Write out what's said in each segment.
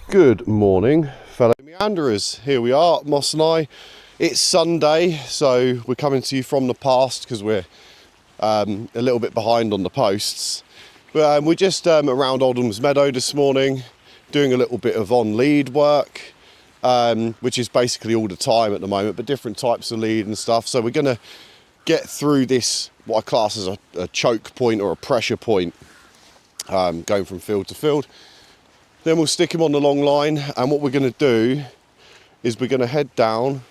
Good morning, fellow meanderers. Here we are, Moss and I. It's Sunday, so we're coming to you from the past because we're a little bit behind on the posts. But we're just around Oldham's Meadow this morning, doing a little bit of on-lead work, which is basically all the time at the moment, but different types of lead and stuff. So we're going to get through this, what I class as a choke point or a pressure point, going from field to field. Then we'll stick him on the long line, and what we're going to do is we're going to head down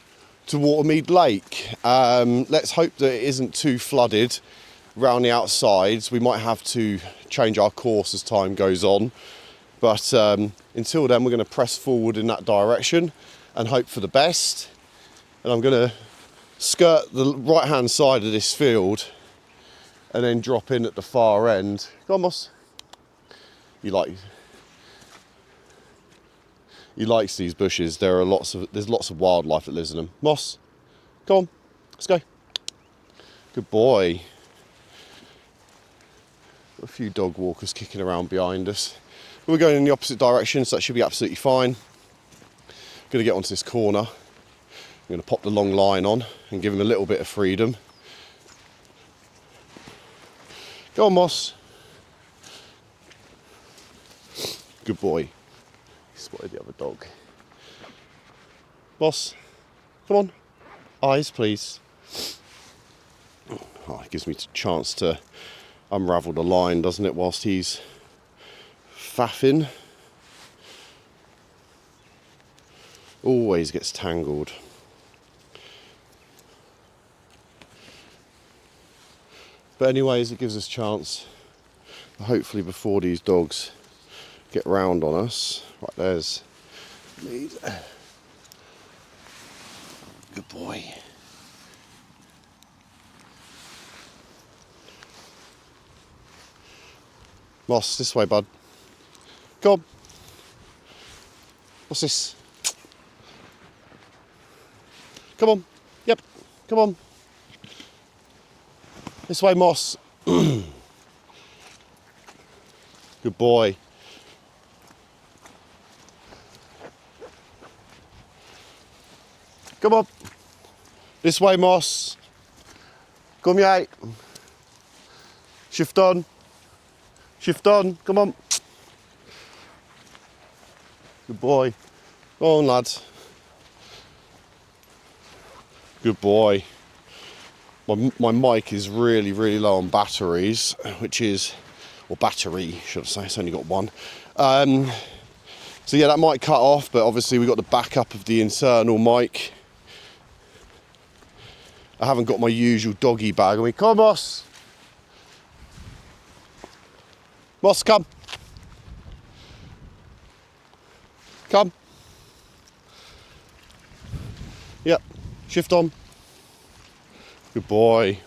to Watermead Lake. Let's hope that it isn't too flooded around the outsides. We might have to change our course as time goes on, but until then we're going to press forward in that direction and hope for the best. And I'm going to skirt the right hand side of this field and then drop in at the far end. Go on, Moss. He likes these bushes. There's lots of wildlife that lives in them. Moss, come on, let's go. Good boy. Got a few dog walkers kicking around behind us. We're going in the opposite direction, so that should be absolutely fine. Going to get onto this corner. I'm going to pop the long line on and give him a little bit of freedom. Go on, Moss. Good boy. Spotted the other dog. Boss, come on. Eyes, please. Oh, it gives me a chance to unravel the line, doesn't it, whilst he's faffing. Always gets tangled. But anyways, it gives us a chance, hopefully before these dogs get round on us. Right, there's Mead. Good boy. Moss, this way, bud. Come on. What's this? Come on. Yep. Come on. This way, Moss. Good boy. Come on. This way, Moss. Come mate. Shift on. Shift on. Come on. Good boy. Go on, lads. Good boy. My mic is really low on batteries, or battery, should I say. It's only got one. So yeah, that might cut off, but obviously we've got the backup of the internal mic. I haven't got my usual doggy bag on me. Come on, Moss. Moss, come. Come. Yep. Shift on. Good boy.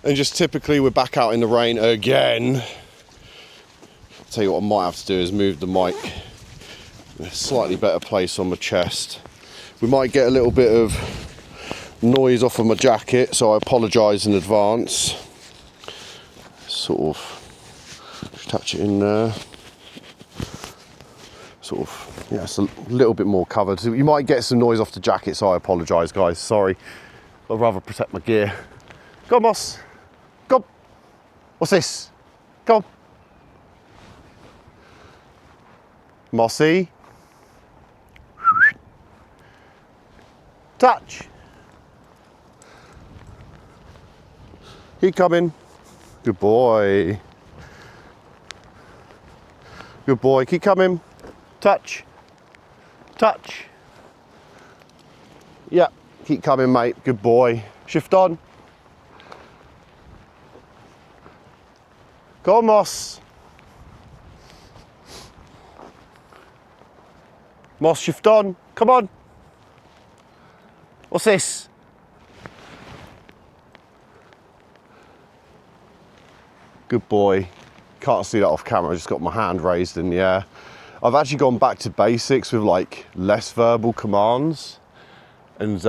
And just typically we're back out in the rain again. I'll tell you what I might have to do is move the mic in a slightly better place on my chest. We might get a little bit of noise off of my jacket, so I apologise in advance. Sort of attach it in there. Sort of, yeah, it's a little bit more covered. So you might get some noise off the jacket, so I apologise, guys. Sorry. I'd rather protect my gear. Go on, Moss. Go on. What's this? Go on. Mossy. Touch. Keep coming. Good boy. Good boy. Keep coming. Touch. Touch. Yeah. Keep coming, mate. Good boy. Shift on. Go on, Moss. Moss, shift on. Come on. What's this? Good boy. Can't see that off camera, I just got my hand raised in the air. I've actually gone back to basics with like less verbal commands. And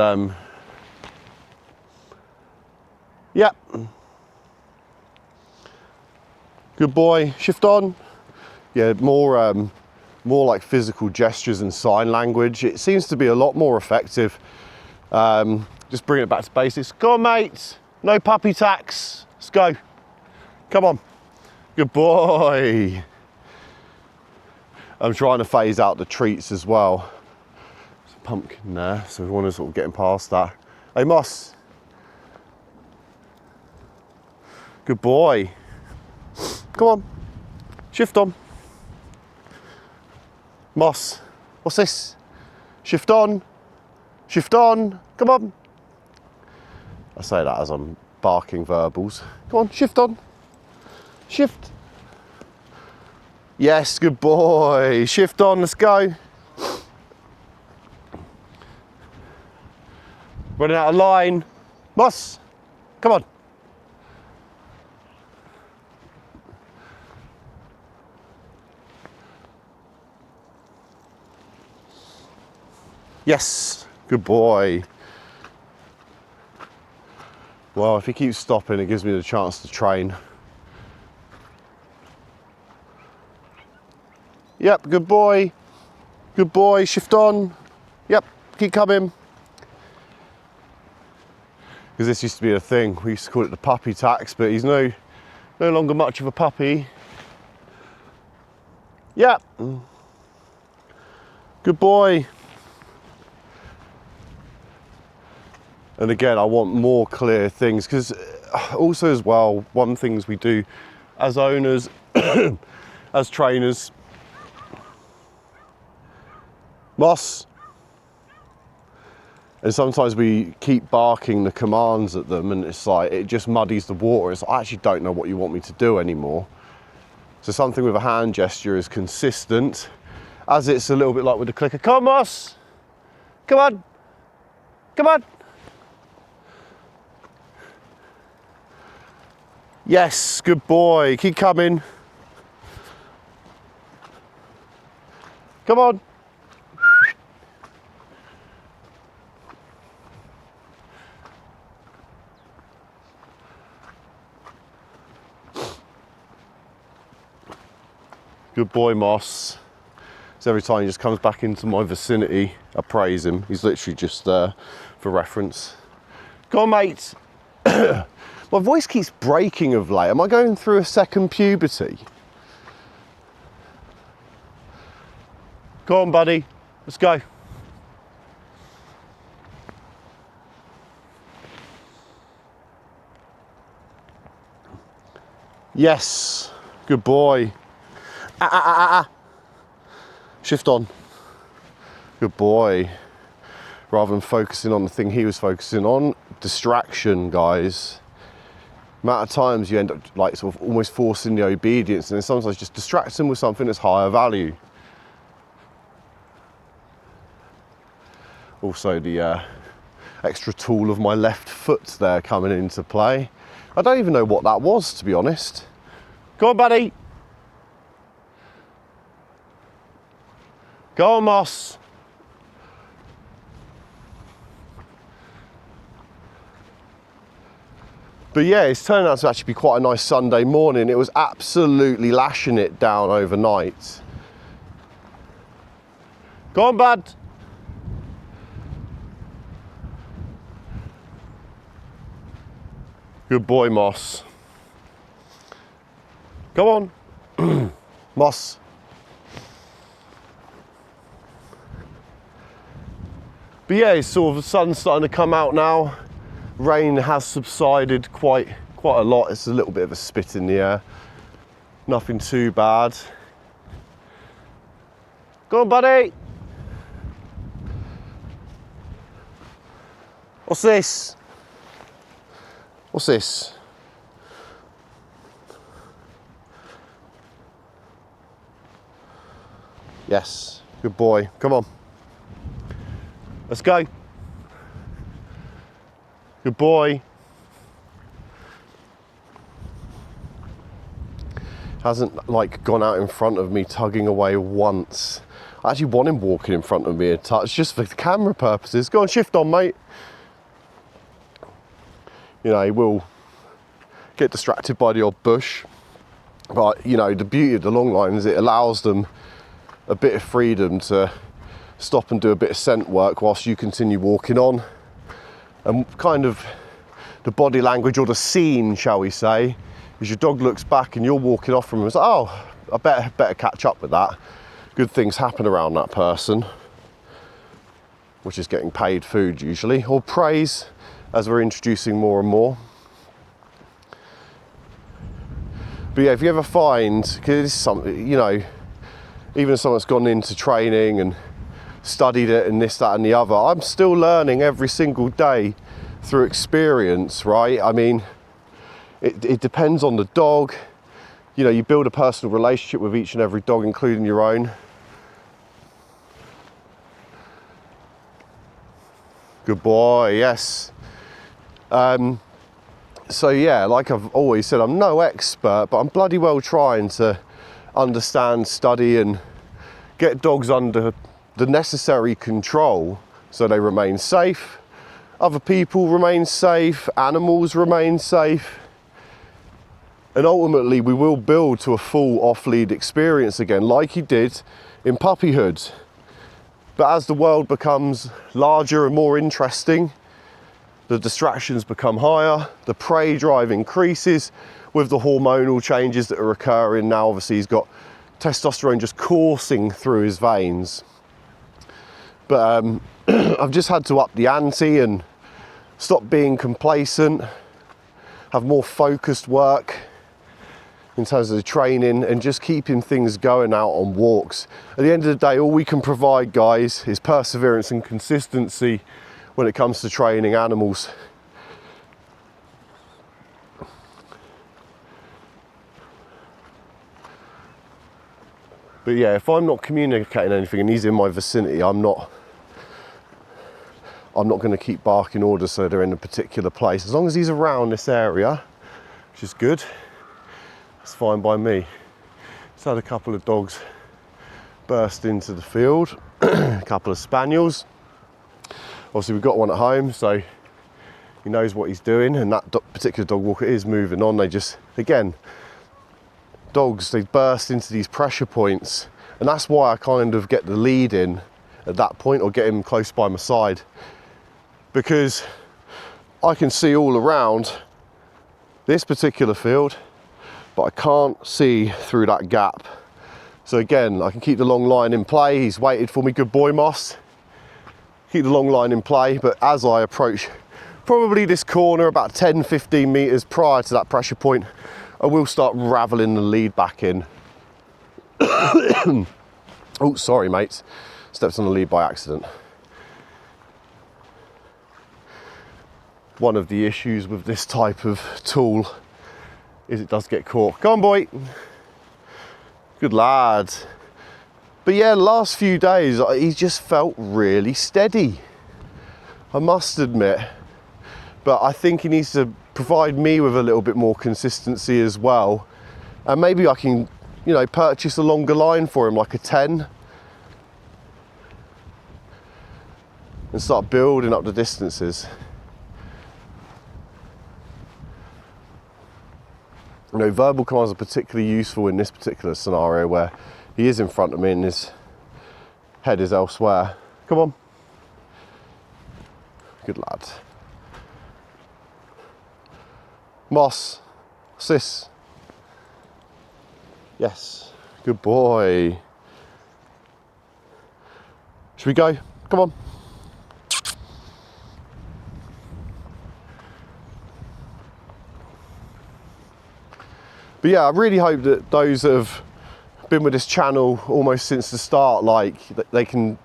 yeah. Good boy. Shift on. yeah, more like physical gestures and sign language. It seems to be a lot more effective. Just bring it back to basics. Go on, mate. No puppy tax. Let's go. Come on. Good boy. I'm trying to phase out the treats as well. There's a pumpkin there, so we want to sort of getting past that. Hey, Moss. Good boy. Come on. Shift on. Moss. What's this? Shift on. Shift on. Come on. I say that as I'm barking verbals. Come on, shift on. Shift. Yes, good boy. Shift on, let's go. Running out of line. Moss, come on. Yes, good boy. Well, if he keeps stopping, it gives me the chance to train. Yep, good boy. Good boy, shift on. Yep, keep coming. Because this used to be a thing. We used to call it the puppy tax, but he's no longer much of a puppy. Yep. Good boy. And again, I want more clear things, because also as well, one things we do as owners, as trainers, Moss, and sometimes we keep barking the commands at them, and it's like, it just muddies the water. It's like, I actually don't know what you want me to do anymore. So something with a hand gesture is consistent, as it's a little bit like with the clicker. Come on, Moss, come on, come on. Yes, good boy, keep coming. Come on. Good boy, Moss. So every time he just comes back into my vicinity, I praise him. He's literally just there for reference. Go on, mate. My voice keeps breaking of late. Am I going through a second puberty? Go on, buddy. Let's go. Yes. Good boy. Shift on. Good boy. Rather than focusing on the thing he was focusing on, distraction, guys. Amount of times you end up like sort of almost forcing the obedience, and then sometimes just distract them with something that's higher value. Also the extra tool of my left foot there coming into play. I don't even know what that was, to be honest. Go on, buddy. Go on, Moss. But yeah, it's turned out to actually be quite a nice Sunday morning. It was absolutely lashing it down overnight. Go on, bud. Good boy, Moss. Go on. Moss. But yeah, it's sort of, the sun's starting to come out now. Rain has subsided quite a lot. It's a little bit of a spit in the air. Nothing too bad. Go on, buddy. What's this? What's this? Yes, good boy. Come on. Let's go. Good boy. Hasn't like gone out in front of me tugging away once. I actually want him walking in front of me a touch just for the camera purposes. Go on, shift on, mate. You know, he will get distracted by the odd bush. But you know, the beauty of the long line is it allows them a bit of freedom to stop and do a bit of scent work whilst you continue walking on. And kind of the body language, or the scene, shall we say, is your dog looks back and you're walking off from him. It's like, oh, I better catch up with that. Good things happen around that person, which is getting paid food usually, or praise, as we're introducing more and more. But yeah, if you ever find, because it's something, you know, even if someone's gone into training and studied it and this, that and the other, I'm still learning every single day through experience, right? I mean, it depends on the dog. You know, you build a personal relationship with each and every dog, including your own. Good boy, yes. So yeah, like I've always said, I'm no expert, but I'm bloody well trying to understand, study and get dogs under the necessary control so they remain safe, other people remain safe, animals remain safe, and ultimately we will build to a full off-lead experience again, like you did in puppyhood. But as the world becomes larger and more interesting, the distractions become higher, the prey drive increases with the hormonal changes that are occurring. Now obviously he's got testosterone just coursing through his veins. But I've just had to up the ante and stop being complacent, have more focused work in terms of the training and just keeping things going out on walks. At the end of the day, all we can provide, guys, is perseverance and consistency when it comes to training animals. But yeah, if I'm not communicating anything and he's in my vicinity, I'm not going to keep barking orders so they're in a particular place. As long as he's around this area, which is good, it's fine by me. Just had a couple of dogs burst into the field, a couple of spaniels. Obviously we've got one at home, so he knows what he's doing, and that particular dog walker is moving on. They just, again, dogs, they burst into these pressure points, and that's why I kind of get the lead in at that point, or get him close by my side, because I can see all around this particular field, but I can't see through that gap. So again, I can keep the long line in play. He's waited for me, good boy Moss. Keep the long line in play, but as I approach probably this corner about 10-15 meters prior to that pressure point, I will start raveling the lead back in. Oh, sorry mates, stepped on the lead by accident. One of the issues with this type of tool is it does get caught. Come on boy, good lad. But yeah, last few days, he's just felt really steady, I must admit. But I think he needs to provide me with a little bit more consistency as well. And maybe I can, you know, purchase a longer line for him, like a 10. And start building up the distances. You know, verbal commands are particularly useful in this particular scenario where he is in front of me and his head is elsewhere. Come on. Good lad. Moss. Sis. Yes. Good boy. Should we go? Come on. But yeah, I really hope that those that have been with this channel almost since the start, like, they can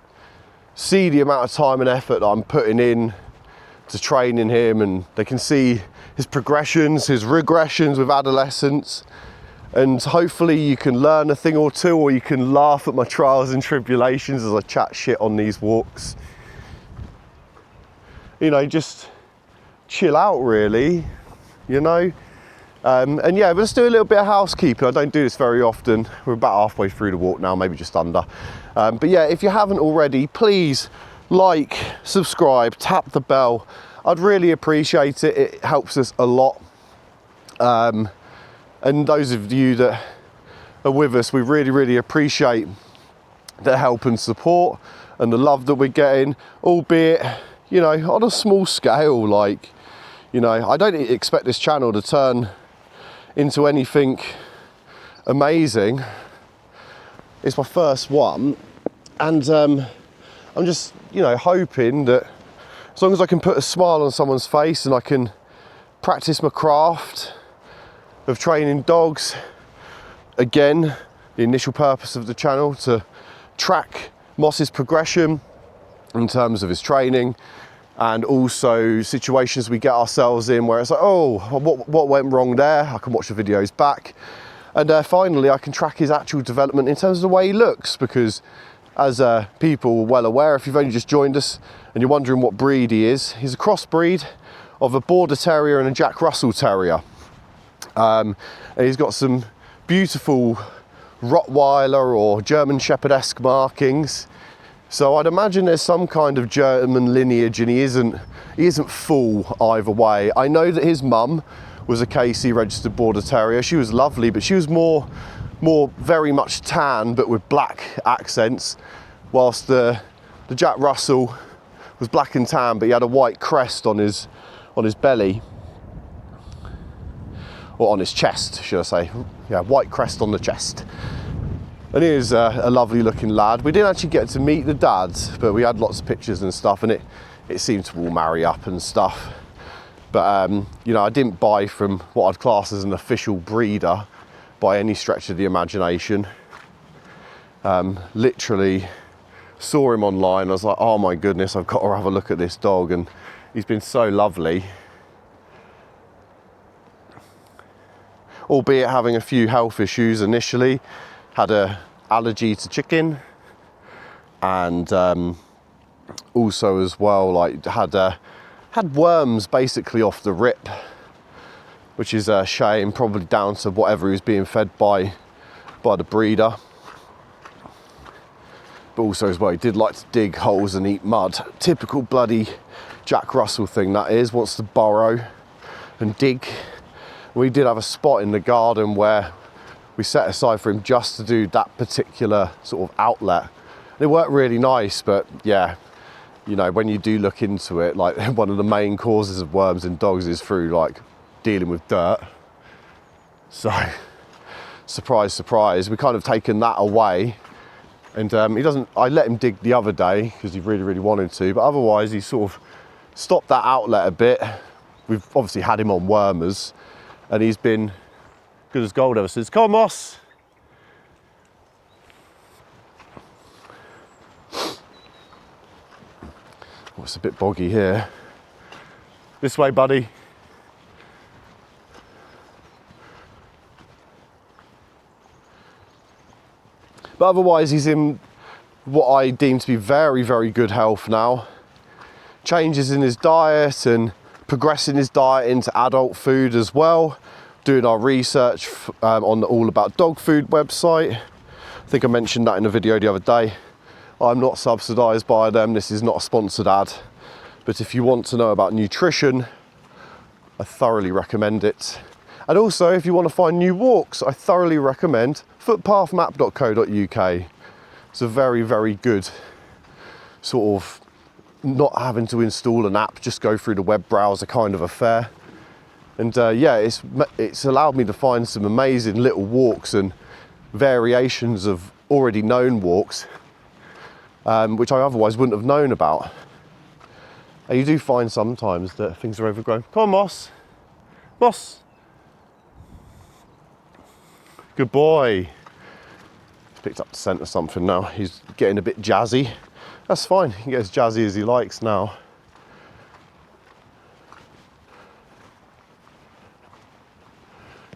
see the amount of time and effort that I'm putting in to training him, and they can see his progressions, his regressions with adolescence, and hopefully you can learn a thing or two, or you can laugh at my trials and tribulations as I chat shit on these walks. You know, just chill out really, you know. And yeah, let's do a little bit of housekeeping. I don't do this very often. We're about halfway through the walk now, maybe just under. But yeah, if you haven't already, please like, subscribe, tap the bell. I'd really appreciate it. It helps us a lot. And those of you that are with us, we really appreciate the help and support and the love that we're getting, albeit, you know, on a small scale. Like, you know, I don't expect this channel to turn into anything amazing. It's my first one, and I'm just, you know, hoping that as long as I can put a smile on someone's face and I can practice my craft of training dogs, again, the initial purpose of the channel, to track Moss's progression in terms of his training, and also situations we get ourselves in where it's like, oh, what went wrong there? I can watch the videos back. And finally, I can track his actual development in terms of the way he looks, because as people are well aware, if you've only just joined us and you're wondering what breed he is, he's a crossbreed of a Border Terrier and a Jack Russell Terrier. And he's got some beautiful Rottweiler or German Shepherd-esque markings. So I'd imagine there's some kind of German lineage, and he isn't full either way. I know that his mum was a KC registered Border Terrier. She was lovely, but she was more very much tan, but with black accents, whilst the Jack Russell was black and tan, but he had a white crest on his belly, or on his chest, should I say. Yeah, white crest on the chest. And he is a lovely looking lad. We didn't actually get to meet the dads, but we had lots of pictures and stuff, and it seemed to all marry up and stuff. But you know, I didn't buy from what I'd class as an official breeder by any stretch of the imagination. Literally saw him online. I was like, oh my goodness, I've got to have a look at this dog, and he's been so lovely. Albeit having a few health issues initially. Had a allergy to chicken, and also as well, like, had worms basically off the rip, which is a shame, probably down to whatever he was being fed by the breeder. But also as well, he did like to dig holes and eat mud. Typical bloody Jack Russell thing, that is. Wants to burrow and dig. We did have a spot in the garden where we set aside for him just to do that particular sort of outlet. It worked really nice, but yeah, you know, when you do look into it, like, one of the main causes of worms in dogs is through, like, dealing with dirt. So, surprise, surprise, we kind of taken that away. And I let him dig the other day because he really wanted to, but otherwise he sort of stopped that outlet a bit. We've obviously had him on wormers, and he's been good as gold ever since. Come on, Moss. Oh, it's a bit boggy here. This way, buddy. But otherwise, he's in what I deem to be very good health now. Changes in his diet and progressing his diet into adult food as well. Doing our research on the All About Dog Food website. I think I mentioned that in a video the other day. I'm not subsidised by them. This is not a sponsored ad. But if you want to know about nutrition, I thoroughly recommend it. And also, if you want to find new walks, I thoroughly recommend footpathmap.co.uk. It's a very good sort of not having to install an app, just go through the web browser kind of affair. And yeah, it's allowed me to find some amazing little walks and variations of already known walks, which I otherwise wouldn't have known about. And you do find sometimes that things are overgrown. Come on, Moss. Moss. Good boy. He's picked up the scent of something now. He's getting a bit jazzy. That's fine. He can get as jazzy as he likes now.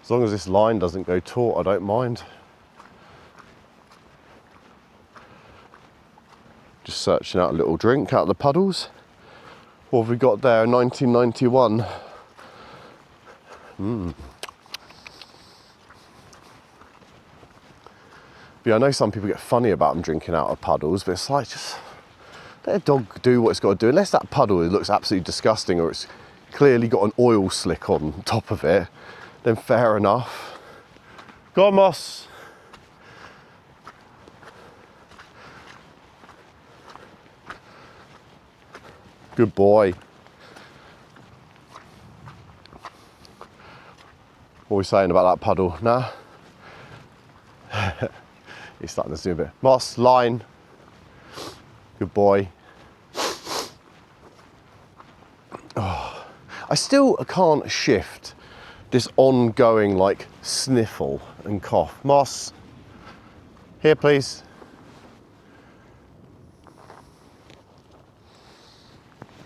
As long as this line doesn't go taut, I don't mind. Just searching out a little drink out of the puddles. What have we got there? 1991. But yeah, I know some people get funny about them drinking out of puddles, but it's like, just let a dog do what it's got to do. Unless that puddle looks absolutely disgusting or it's clearly got an oil slick on top of it, then fair enough. Go on, Moss. Good boy. What are we saying about that puddle? Nah. He's starting to zoom a bit. Moss, line. Good boy. Oh, I still can't shift this ongoing like sniffle and cough. Moss, here please.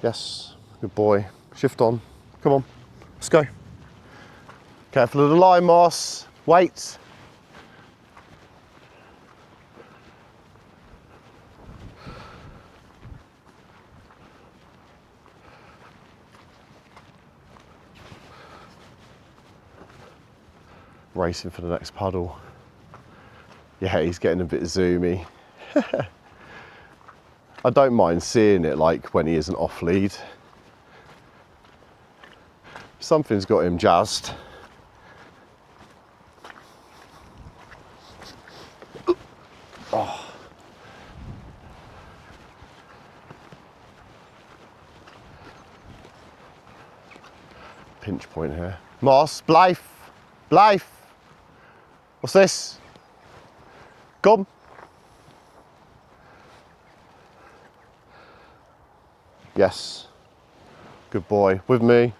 Yes, good boy. Shift on. Come on, let's go. Careful of the line, Moss. Wait. Racing for the next puddle. Yeah, he's getting a bit zoomy. I don't mind seeing it like when he isn't off lead. Something's got him jazzed. Oh. Pinch point here. Moss, Blythe, Blythe. What's this? Come. Yes. Good boy. With me.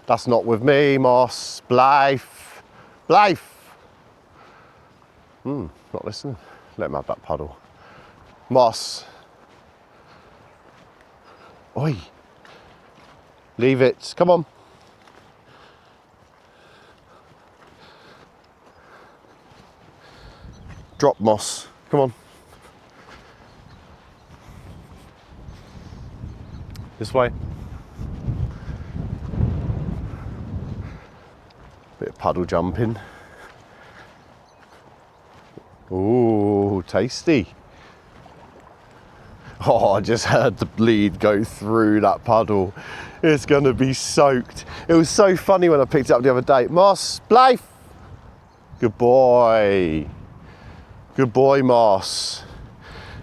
That's not with me, Moss. Blythe. Blythe. Not listening. Let him have that puddle. Moss. Oi. Leave it. Come on. Drop, Moss. Come on. This way. Bit of puddle jumping. Ooh, tasty. Oh, I just heard the lead go through that puddle. It's gonna be soaked. It was so funny when I picked it up the other day. Moss, Blythe. Good boy. Good boy, Moss.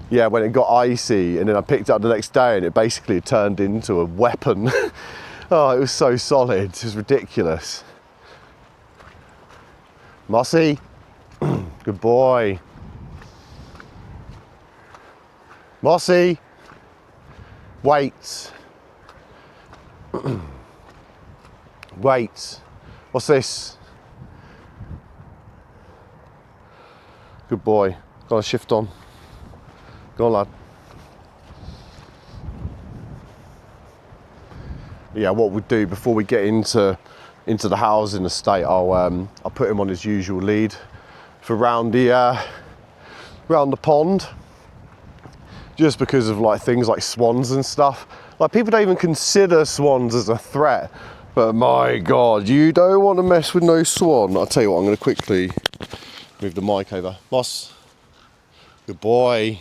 Yeah, when it got icy and then I picked it up the next day and it basically turned into a weapon. Oh, it was so solid. It was ridiculous. Mossy. Good boy. Mossy. Wait. Wait. What's this? Good boy. Got to shift on. Go on, lad. Yeah, what we'll do before we get into the housing estate, I'll put him on his usual lead for round the pond, just because of like things like swans and stuff. Like people don't even consider swans as a threat, but my God, you don't want to mess with no swan. I'll tell you what, I'm going to quickly move the mic over. Moss, good boy.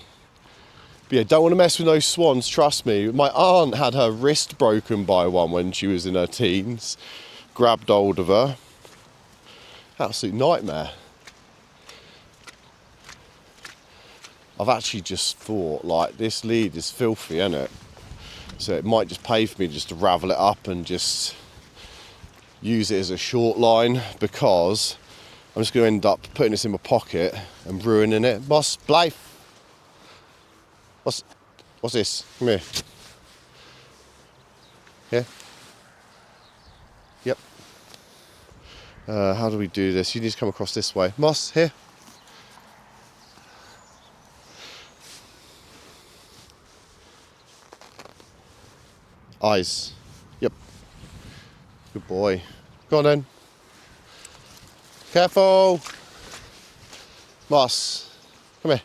But yeah, don't want to mess with those swans, trust me. My aunt had her wrist broken by one when she was in her teens. Grabbed hold of her. Absolute nightmare. I've actually just thought, like, this lead is filthy, isn't it? So it might just pay for me just to ravel it up and just use it as a short line, because I'm just going to end up putting this in my pocket and ruining it. Boss, Blythe. What's this? Come here. Here? Yep. How do we do this? You need to come across this way. Moss, here. Eyes. Yep. Good boy. Go on then. Careful. Moss, come here.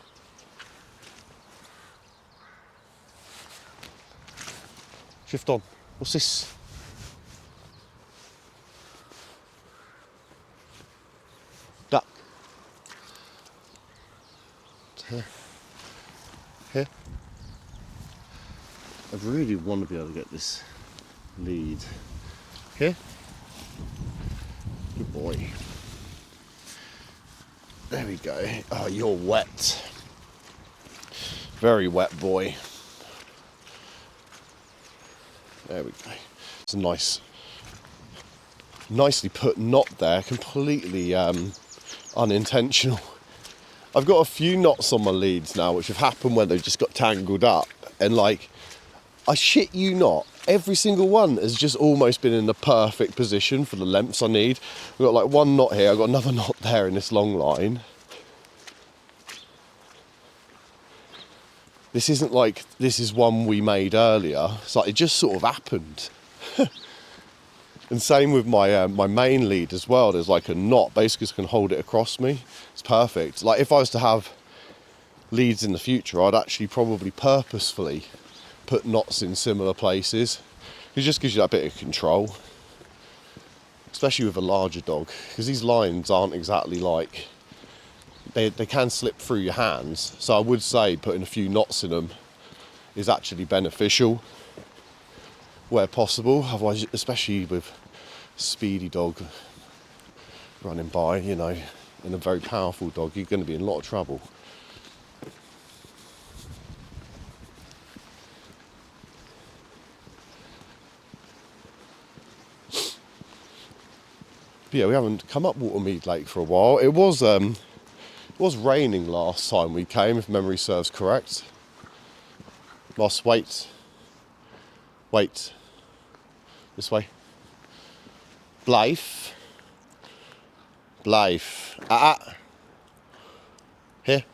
Shift on. What's this? Duck. Here. Here. I really want to be able to get this lead. Here. Good boy. There we go. Oh, you're wet. Very wet boy. There we go. It's a nicely put knot there, completely unintentional. I've got a few knots on my leads now, which have happened when they've just got tangled up. And like, I shit you not, every single one has just almost been in the perfect position for the lengths I need. I've got like one knot here, I've got another knot there in this long line. This isn't like, this is one we made earlier. It's like, it just sort of happened. And same with my my main lead as well. There's like a knot, basically just can hold it across me. It's perfect. Like if I was to have leads in the future, I'd actually probably purposefully put knots in similar places. It just gives you that bit of control, especially with a larger dog, because these lines aren't exactly like, they can slip through your hands. So I would say putting a few knots in them is actually beneficial where possible. Otherwise, especially with speedy dog running by, you know, and a very powerful dog, you're going to be in a lot of trouble. But yeah, we haven't come up Watermead Lake for a while. It was raining last time we came, if memory serves correct. Moss, wait. This way. Blythe. Here.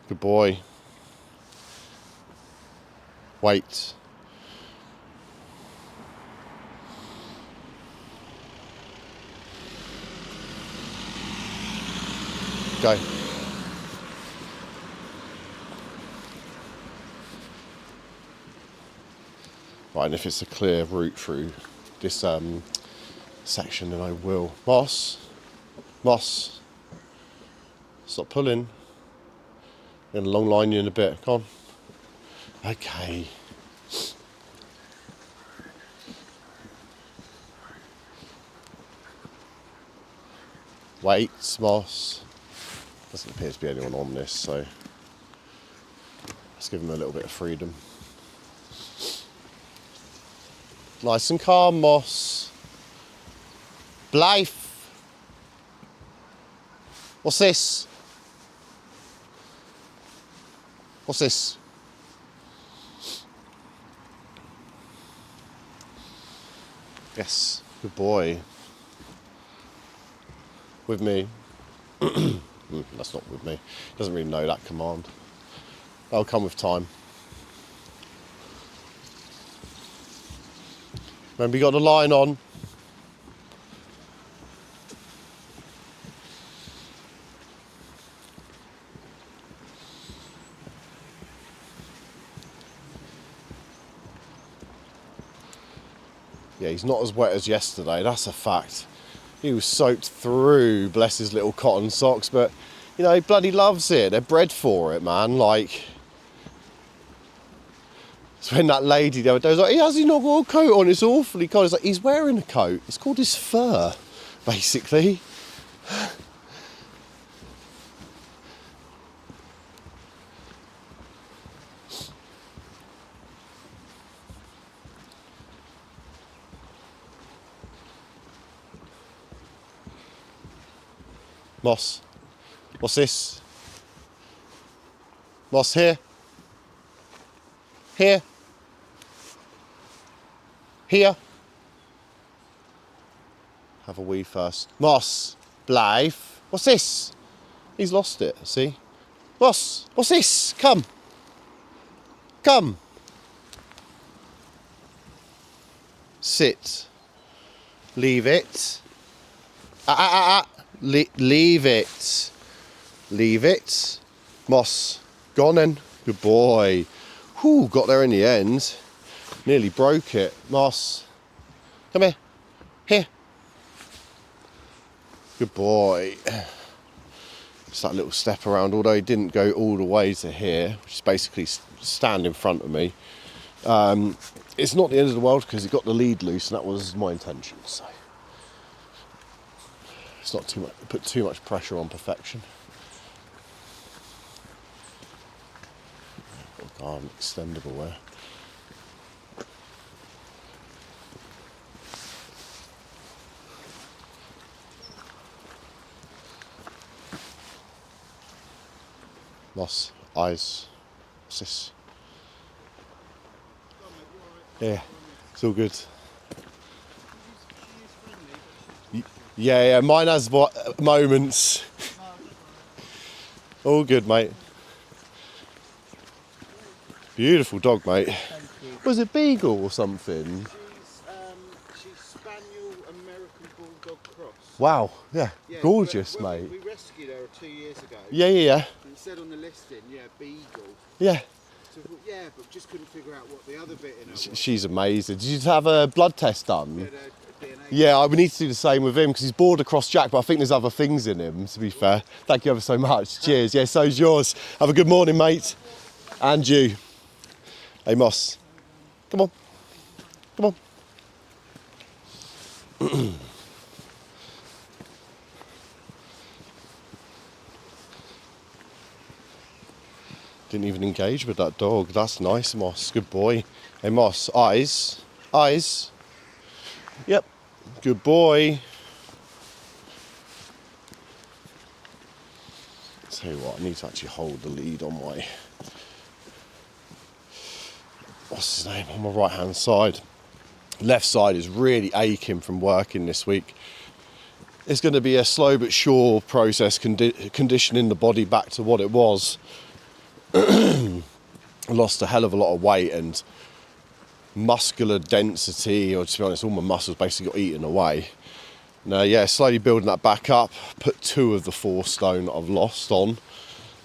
Good boy. Wait. Go. Right, and if it's a clear route through this section, then I will. Moss, stop pulling. I'm gonna long line you in a bit. Come on. Okay. Wait, Moss. Doesn't appear to be anyone on this, so let's give him a little bit of freedom. Nice and calm, Moss. Blythe. What's this? What's this? Yes, good boy. With me. That's not with me. He doesn't really know that command. That'll come with time. Remember, you got the line on. Yeah, he's not as wet as yesterday, that's a fact. He was soaked through, bless his little cotton socks, but, you know, he bloody loves it. They're bred for it, man. Like, so when that lady the other day was like, has he not got a coat on? It's awfully cold. It's like, he's wearing a coat. It's called his fur, basically. Moss, what's this? Moss, here. Here. Here. Have a wee first. Moss, Blythe, what's this? He's lost it, see? Moss, what's this? Come. Come. Sit. Leave it. Leave it. Leave it. Moss, go on then. Good boy. Whew, got there in the end. Nearly broke it. Moss, come here. Here. Good boy. Just that little step around, although he didn't go all the way to here, which is basically stand in front of me. It's not the end of the world because he got the lead loose, and that was my intention. So It's not too much, put too much pressure on perfection. Arm extendable there. Moss, eyes, what's this? Yeah, it's all good. Yeah, mine has moments. All good, mate. Beautiful dog, mate. Was it Beagle or something? She's Spaniel American Bulldog Cross. Wow, yeah, gorgeous, when mate. We rescued her 2 years ago. Yeah. And it said on the listing, Beagle. Yeah. So, but just couldn't figure out what the other bit in her was. She's amazing. Did you have a blood test done? DNA. Yeah, we need to do the same with him because he's border cross Jack, but I think there's other things in him, to be fair. Thank you ever so much. Cheers. Yeah, so's yours. Have a good morning, mate. And you. Hey, Moss. Come on. Come on. Didn't even engage with that dog. That's nice, Moss. Good boy. Hey, Moss. Eyes. Eyes. Yep. Good boy. Tell you what, I need to actually hold the lead on my... What's his name? On my right hand side. Left side is really aching from working this week. It's going to be a slow but sure process conditioning the body back to what it was. I lost a hell of a lot of weight and muscular density, or to be honest, all my muscles basically got eaten away. Now, slowly building that back up. Put 2 of the 4 stone that I've lost on.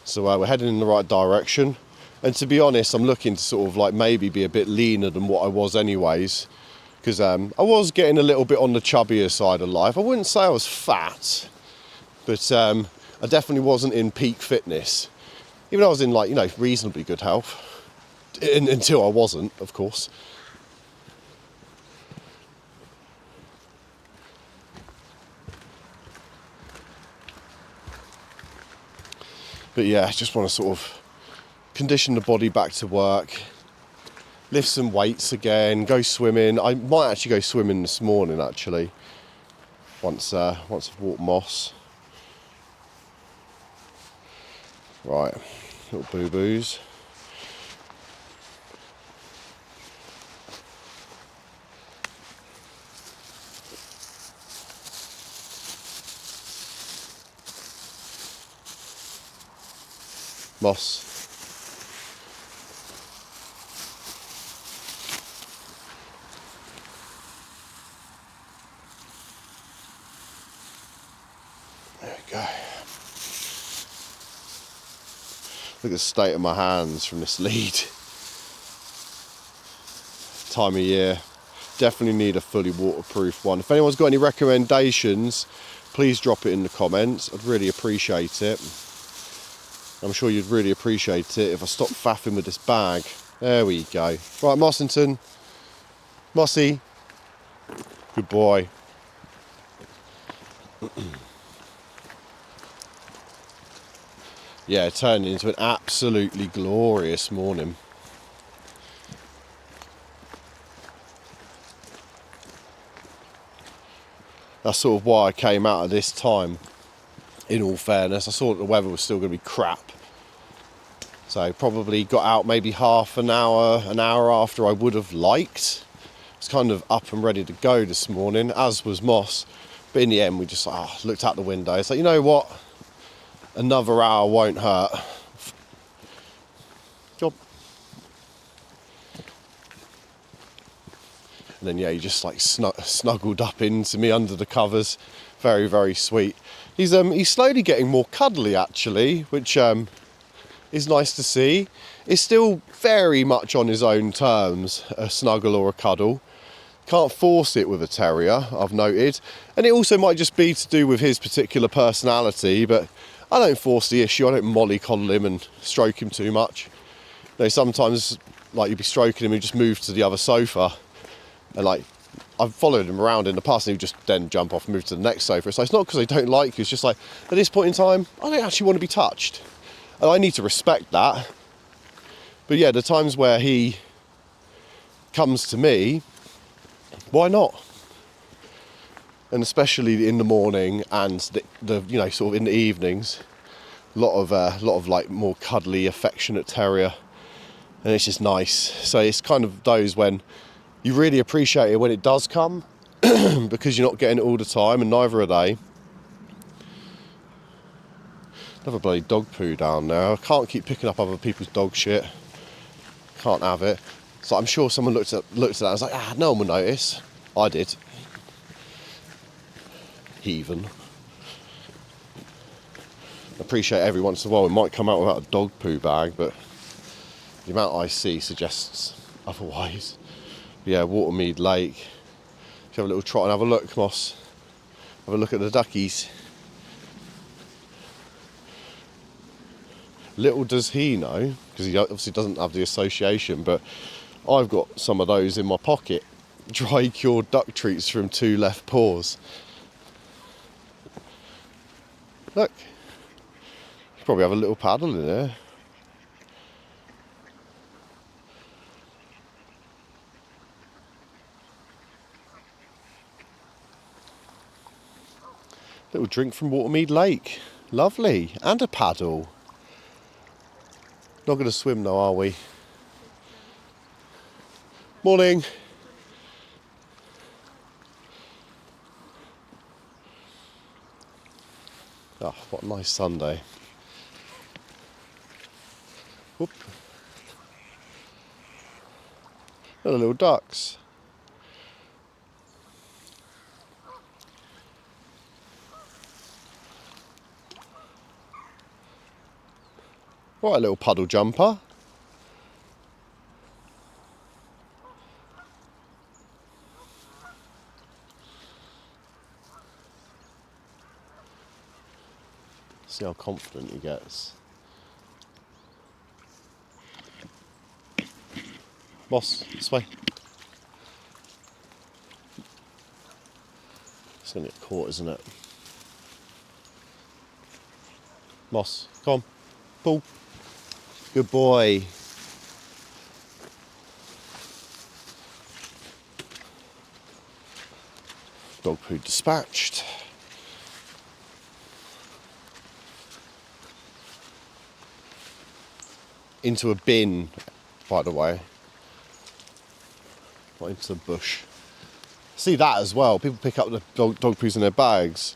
So we're heading in the right direction. And to be honest, I'm looking to sort of like maybe be a bit leaner than what I was anyways. Because I was getting a little bit on the chubbier side of life. I wouldn't say I was fat, but I definitely wasn't in peak fitness. Even though I was in reasonably good health. Until I wasn't, of course. But yeah, I just want to sort of condition the body back to work, lift some weights again, go swimming. I might actually go swimming this morning, actually, once I've walked Moss. Right, little boo-boos. Moss. There we go. Look at the state of my hands from this lead. Time of year. Definitely need a fully waterproof one. If anyone's got any recommendations, please drop it in the comments. I'd really appreciate it. I'm sure you'd really appreciate it if I stopped faffing with this bag. There we go. Right, Mossington. Mossy. Good boy. Yeah, it turned into an absolutely glorious morning. That's sort of why I came out at this time. In all fairness, I saw that the weather was still going to be crap. So probably got out maybe half an hour after I would have liked. I was kind of up and ready to go this morning, as was Moss. But in the end, we just looked out the window. It's like, you know what? Another hour won't hurt. Job. And then he just like snuggled up into me under the covers. Very, very sweet. He's slowly getting more cuddly actually, which is nice to see. It's still very much on his own terms, a snuggle or a cuddle. Can't force it with a terrier, I've noted. And it also might just be to do with his particular personality, but I don't force the issue. I don't mollycoddle him and stroke him too much. Sometimes you'd be stroking him and just move to the other sofa. And I've followed him around in the past, and he would just then jump off and move to the next sofa. So it's not because they don't like you, it's just like, at this point in time, I don't actually want to be touched. And I need to respect that. But yeah, the times where he comes to me, why not? And especially in the morning and the you know, sort of in the evenings, a lot of like more cuddly, affectionate terrier, and it's just nice. So it's kind of those when you really appreciate it when it does come, because you're not getting it all the time, and neither are they. Another bloody dog poo down there. I can't keep picking up other people's dog shit. Can't have it. So I'm sure someone looked at that and was like, no one will notice. I did. Heathen. I appreciate every once in a while we might come out without a dog poo bag, but the amount I see suggests otherwise. But yeah, Watermead Lake. Should have a little trot and have a look, Moss. Have a look at the duckies. Little does he know, because he obviously doesn't have the association, but I've got some of those in my pocket. Dry cured duck treats from 2 left paws. Look. Probably have a little paddle in there. Little drink from Watermead Lake. Lovely. And a paddle. Not going to swim though, are we? Morning. Oh, what a nice Sunday. Whoop. Look at the little ducks. Right, a little puddle jumper. See how confident he gets. Moss, this way. It's going to get caught, isn't it? Moss, come on. Pull. Good boy. Dog poo dispatched. Into a bin, by the way. Not into the bush. See that as well. People pick up the dog poos in their bags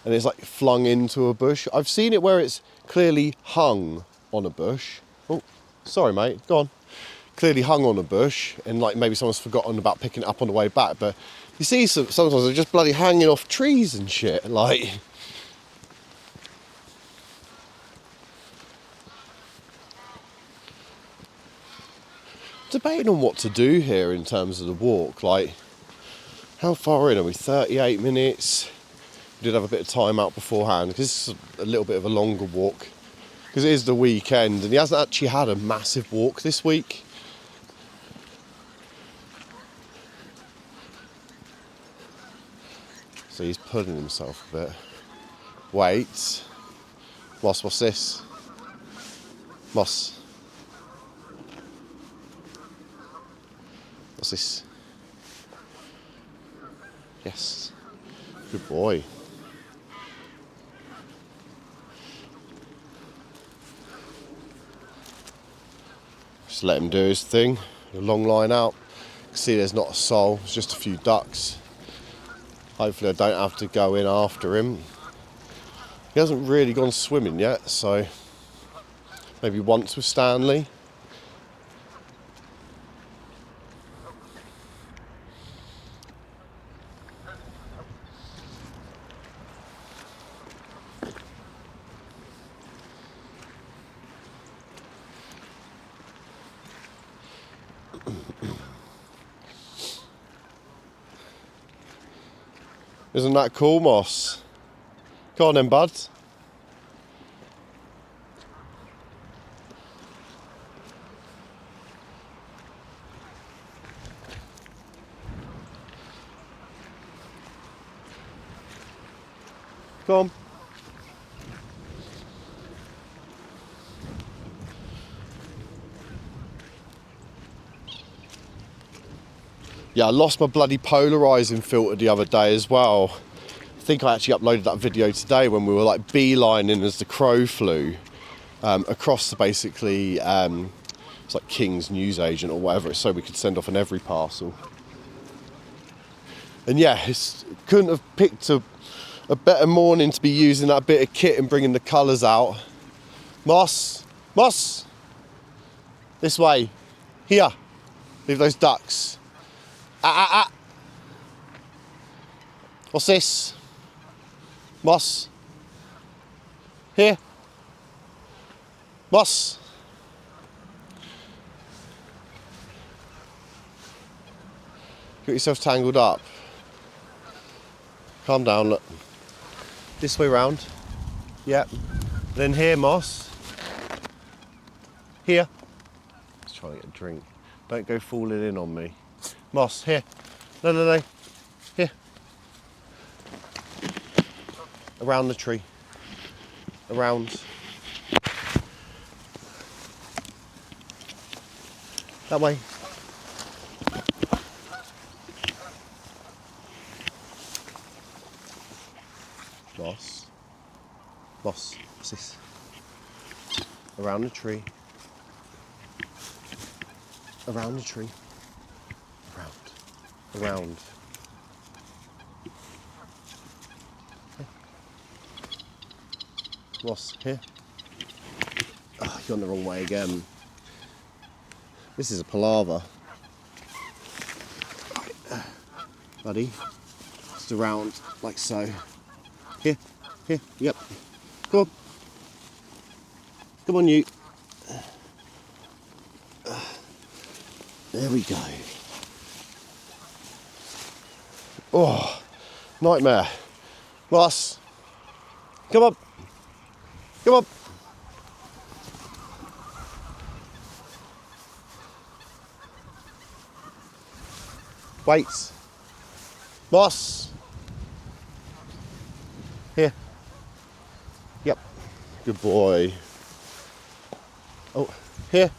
and it's like flung into a bush. I've seen it where it's clearly hung on a bush. Oh, sorry mate, go on. Clearly hung on a bush and like maybe someone's forgotten about picking it up on the way back, but you see sometimes they're just bloody hanging off trees and shit, like. Debating on what to do here in terms of the walk, like how far in are we? 38 minutes. We did have a bit of time out beforehand because it's a little bit of a longer walk because it is the weekend and he hasn't actually had a massive walk this week. So he's pulling himself a bit. Wait. Moss, what's this? Moss. What's this? Yes. Good boy. Just let him do his thing. A long line out. You can see there's not a soul, it's just a few ducks. Hopefully I don't have to go in after him. He hasn't really gone swimming yet, so maybe once with Stanley. Isn't that cool, Moss? Go on then, bud. Come on. Yeah, I lost my bloody polarising filter the other day as well. I think I actually uploaded that video today when we were like beelining as the crow flew across to basically, it's like King's newsagent or whatever, so we could send off an every parcel. And yeah, couldn't have picked a better morning to be using that bit of kit and bringing the colours out. Moss, Moss, this way, here, leave those ducks. What's this? Moss, here, Moss. Get yourself tangled up. Calm down, look. This way round. Yep. Then here, Moss. Here. Let's try to get a drink. Don't go falling in on me. Moss, here. No, no, no. Here. Around the tree. Around. That way. Moss. Moss, what's this? Around the tree. Around the tree. Around. Around. Okay. Moss, here. Oh, you're going the wrong way again. This is a palaver. Buddy. Just around, like so. Here, here, yep. Come on. Come on, you. There we go. Oh, nightmare. Moss. Come on. Come on. Wait. Moss. Here. Yep. Good boy. Oh, here.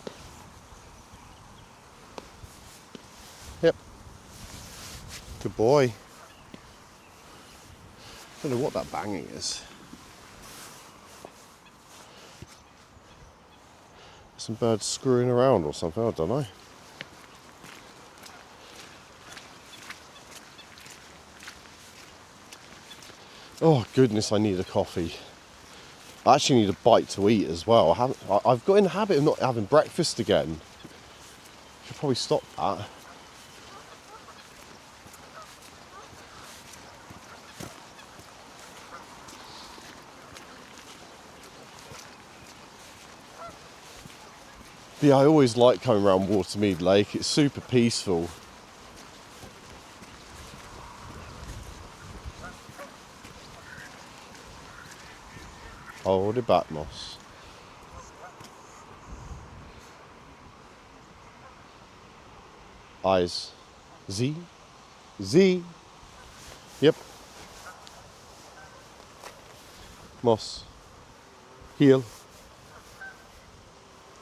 Yep. Good boy. I don't know what that banging is. Some birds screwing around or something, I don't know. Oh goodness, I need a coffee. I actually need a bite to eat as well. I've got in the habit of not having breakfast again. Should probably stop that. But yeah, I always like coming around Watermead Lake. It's super peaceful. Hold it back, Moss. Eyes. Z. Z. Yep. Moss. Heel.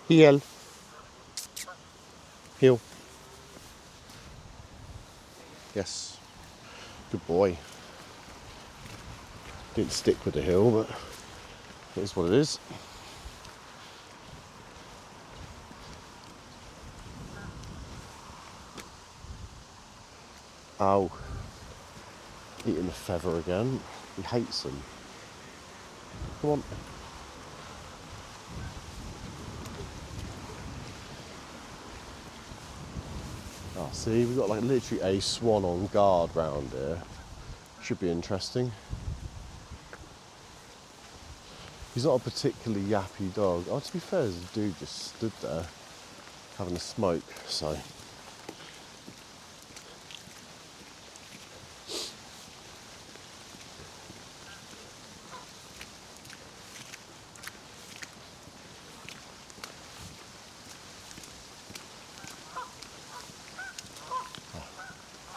Heel. Heel. Yes. Good boy. Didn't stick with the heel, but it is what it is. Ow. Eating the feather again. He hates them. Come on. Oh, see, we've got like literally a swan on guard round here. Should be interesting. He's not a particularly yappy dog. Oh, to be fair, there's a dude just stood there having a smoke, so.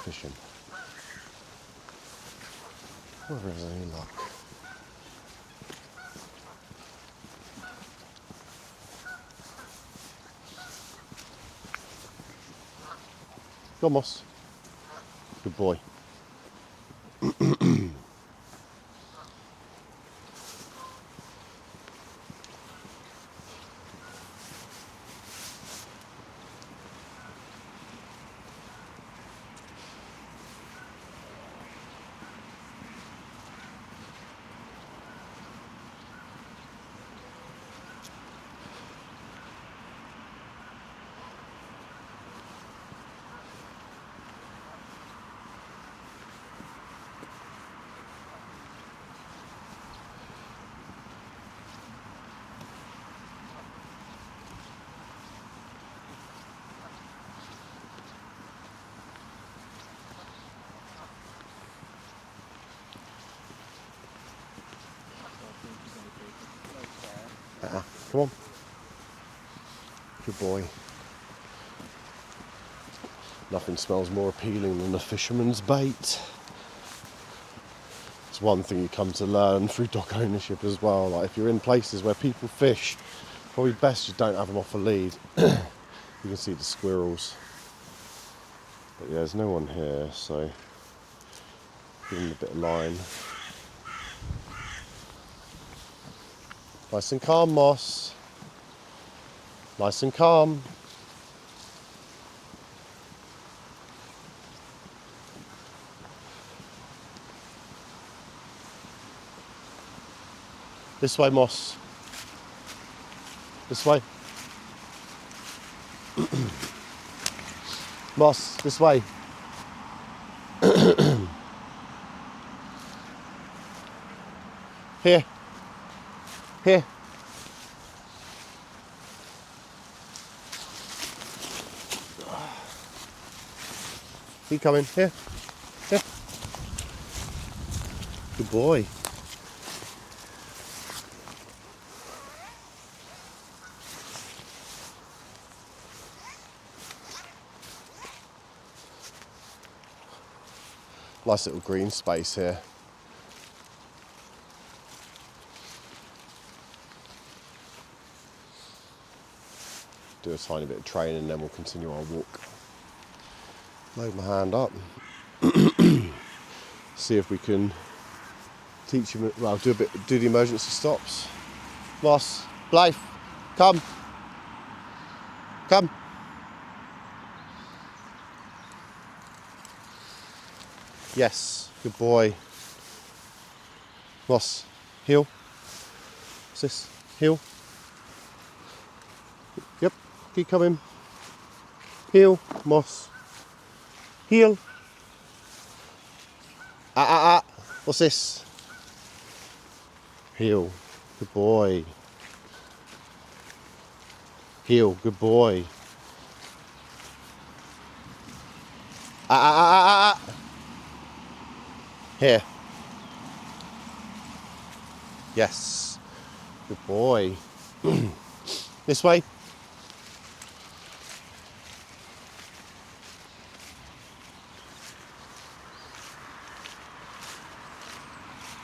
Fishing. Whether there's any luck. Go on, Moss. Good boy. Come on. Good boy. Nothing smells more appealing than a fisherman's bait. It's one thing you come to learn through dog ownership as well. Like if you're in places where people fish, probably best you don't have them off a lead. You can see the squirrels. But yeah, there's no one here, so give them a bit of line. Nice and calm, Moss. Nice and calm. This way, Moss. This way. Moss, this way. Here. Here. Keep coming. Here. Here. Good boy. Nice little green space here. Do a tiny bit of training and then we'll continue our walk. Load my hand up. See if we can teach him, well, do the emergency stops. Moss, Blythe, come. Come. Yes, good boy. Moss, heel. What's this? Heel. Yep, keep coming. Heel, Moss. Heel. What's this? Heel. Good boy. Heel. Good boy. Here. Yes. Good boy. This way.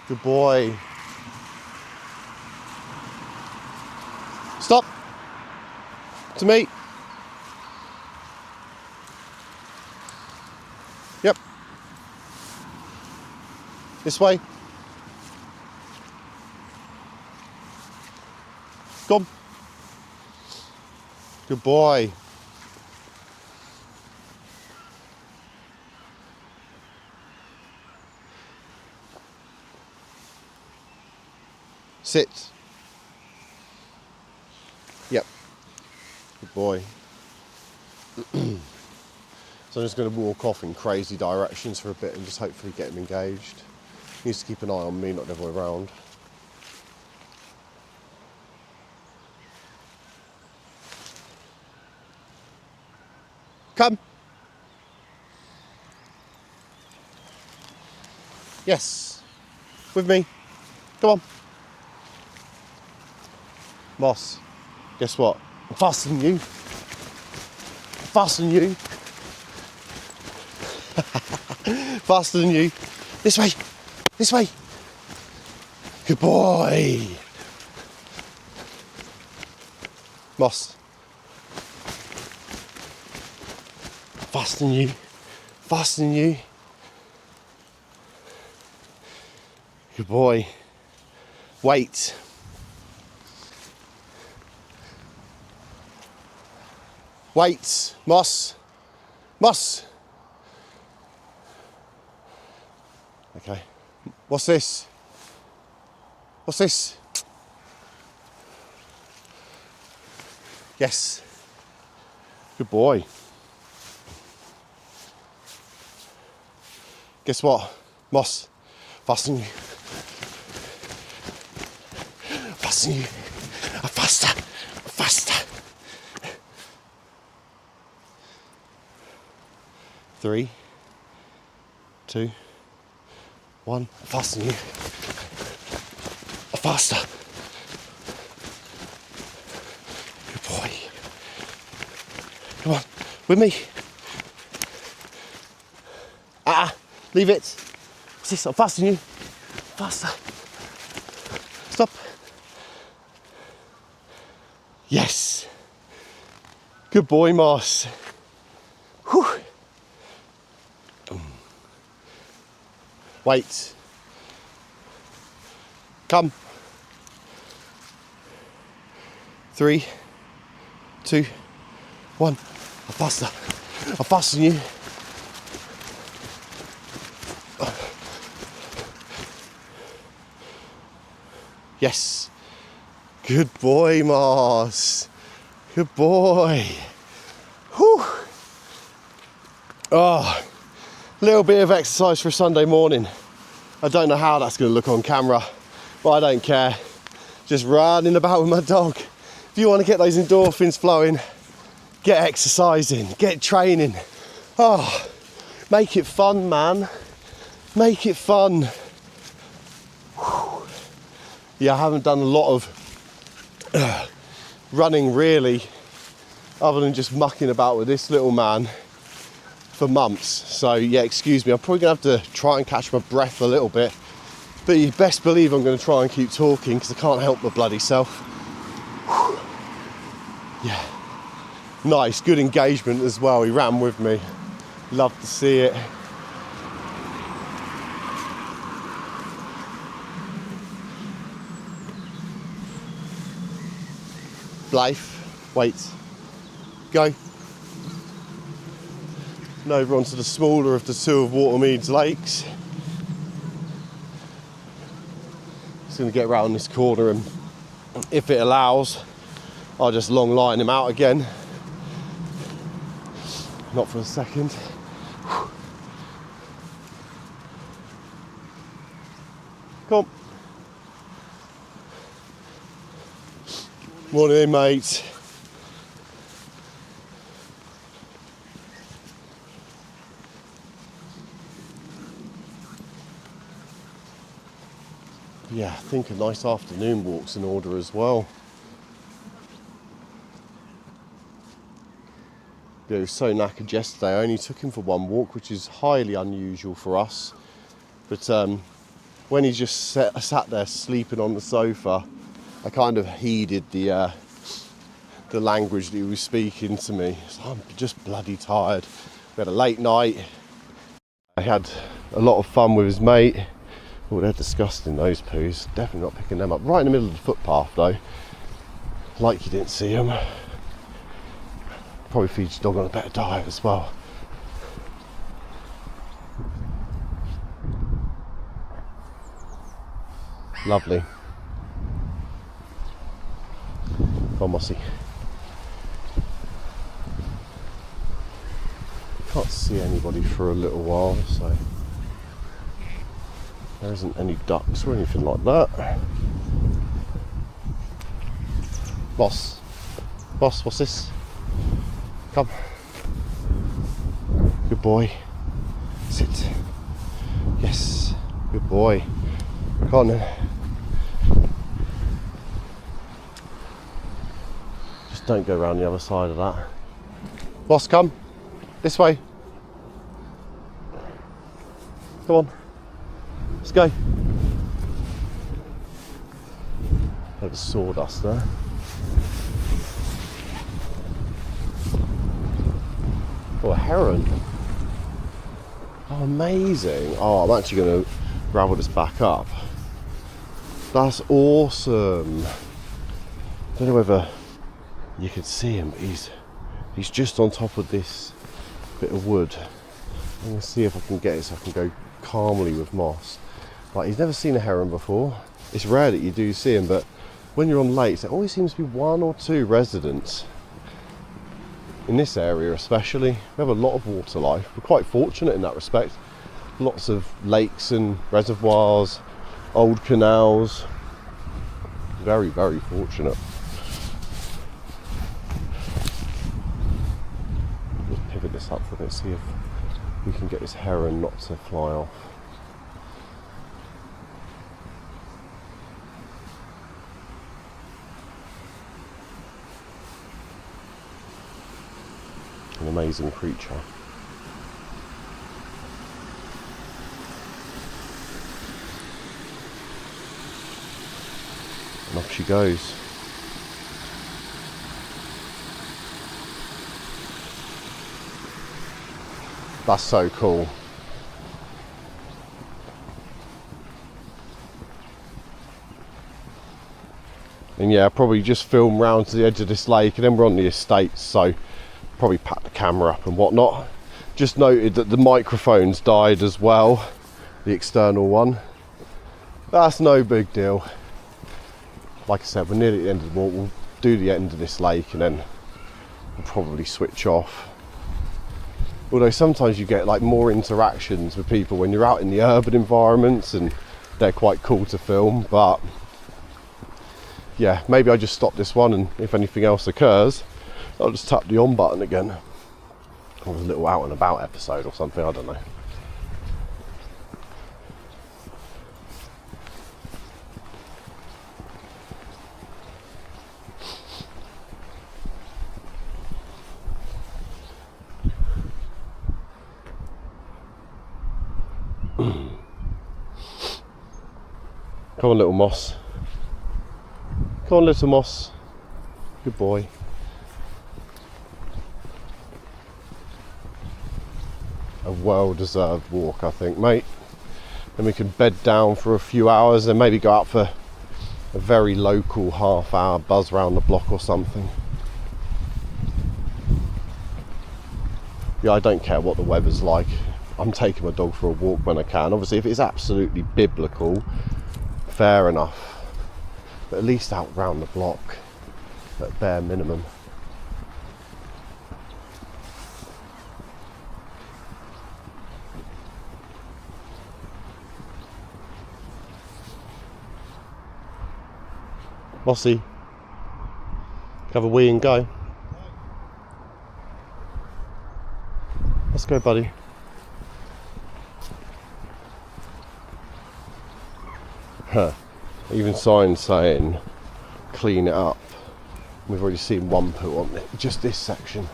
Good boy. Stop. To me. Yep. This way. Come. Good boy. Sit. Yep. Good boy. So I'm just going to walk off in crazy directions for a bit and just hopefully get him engaged. He needs to keep an eye on me, not the other way around. Come. Yes. With me. Come on. Moss, guess what? I'm faster than you. Faster than you. Faster than you. This way. This way. Good boy. Moss. Faster than you. Fasten you. Good boy. Wait. Wait, Moss. Moss. Okay. What's this? What's this? Yes. Good boy. Guess what? Moss. Fasten you. Fasten you. Faster. Faster. 3, 2, 1. Fasten you. Faster. Good boy. Come on, with me. Leave it. What's this? I'm fastening you. Faster. Stop. Yes. Good boy, Moss. Whew. Wait. Come. 3, 2, 1. Faster. I'll fasten you. Yes. Good boy, Moss. Good boy. Whew. Oh, little bit of exercise for a Sunday morning. I don't know how that's going to look on camera, but I don't care. Just running about with my dog. If you want to get those endorphins flowing, get exercising, get training. Oh, make it fun, man. Make it fun. Whew. Yeah, I haven't done a lot of running really, other than just mucking about with this little man for months. So yeah, excuse me, I'm probably gonna have to try and catch my breath a little bit, but you best believe I'm gonna try and keep talking because I can't help my bloody self. Whew. Yeah, nice, good engagement as well. He ran with me, love to see it. Blythe, wait, go. And over onto the smaller of the two of Watermead Lakes. Just going to get around this corner, and if it allows, I'll just long line him out again. Not for a second. Come on. Morning, mate. Yeah, I think a nice afternoon walk's in order as well. Yeah, he was so knackered yesterday. I only took him for one walk, which is highly unusual for us. But when he just sat there sleeping on the sofa, I kind of heeded the language that he was speaking to me. So I'm just bloody tired. We had a late night. I had a lot of fun with his mate. Oh, they're disgusting, those poos. Definitely not picking them up. Right in the middle of the footpath though. Like you didn't see them. Probably feed your dog on a better diet as well. Lovely. Come on, Mossy. Can't see anybody for a little while, so there isn't any ducks or anything like that. Boss, what's this? Come. Good boy. Sit. Yes. Good boy. Come on then. Just don't go around the other side of that. Boss, come. This way. Come on. Let's go. Bit of sawdust there. Oh, a heron. Oh, amazing. Oh, I'm actually going to gravel this back up. That's awesome. Don't know whether you could see him, but he's just on top of this bit of wood. I'm going to see if I can get it so I can go calmly with Moss. Like, he's never seen a heron before. It's rare that you do see him, but when you're on lakes, there always seems to be 1 or 2 residents. In this area especially, we have a lot of water life. We're quite fortunate in that respect. Lots of lakes and reservoirs, old canals. Very, very fortunate. Just pivot this up for a bit, see if we can get this heron not to fly off. An amazing creature. And off she goes. That's so cool. And yeah, probably just film round to the edge of this lake, and then we're on the estate, so probably pack the camera up and whatnot. Just noted that the microphone's died as well, the external one. That's no big deal. Like I said, we're nearly at the end of the walk. We'll do the end of this lake and then we'll probably switch off. Although sometimes you get like more interactions with people when you're out in the urban environments, and they're quite cool to film. But yeah, maybe I just stop this one, and if anything else occurs, I'll just tap the on button again. Or a little out and about episode or something, I don't know. Come on, little Moss. Come on, little Moss. Good boy. A well-deserved walk, I think, mate. Then we can bed down for a few hours and maybe go out for a very local half-hour buzz round the block or something. Yeah, I don't care what the weather's like. I'm taking my dog for a walk when I can. Obviously, if it's absolutely biblical, fair enough. But at least out round the block, at bare minimum. Mossy, have a wee and go. Let's go, buddy. Huh. Even signs saying clean it up. We've already seen one poo on it, just this section.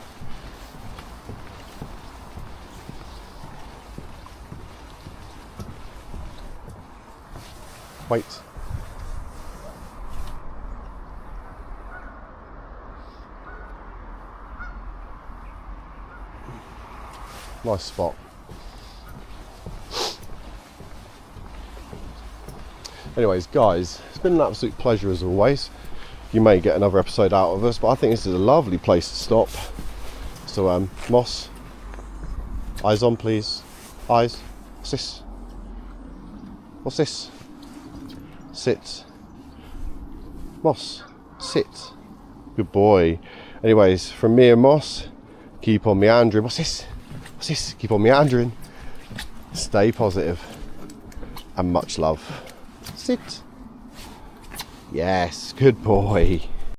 Wait. Nice spot. Anyways, guys, it's been an absolute pleasure as always. You may get another episode out of us, but I think this is a lovely place to stop. So, Moss, eyes on, please. Eyes. What's this? What's this? Sit. Moss, sit. Good boy. Anyways, from me and Moss, keep on meandering. What's this? What's this? Keep on meandering. Stay positive. And much love. Sit. Yes, good boy.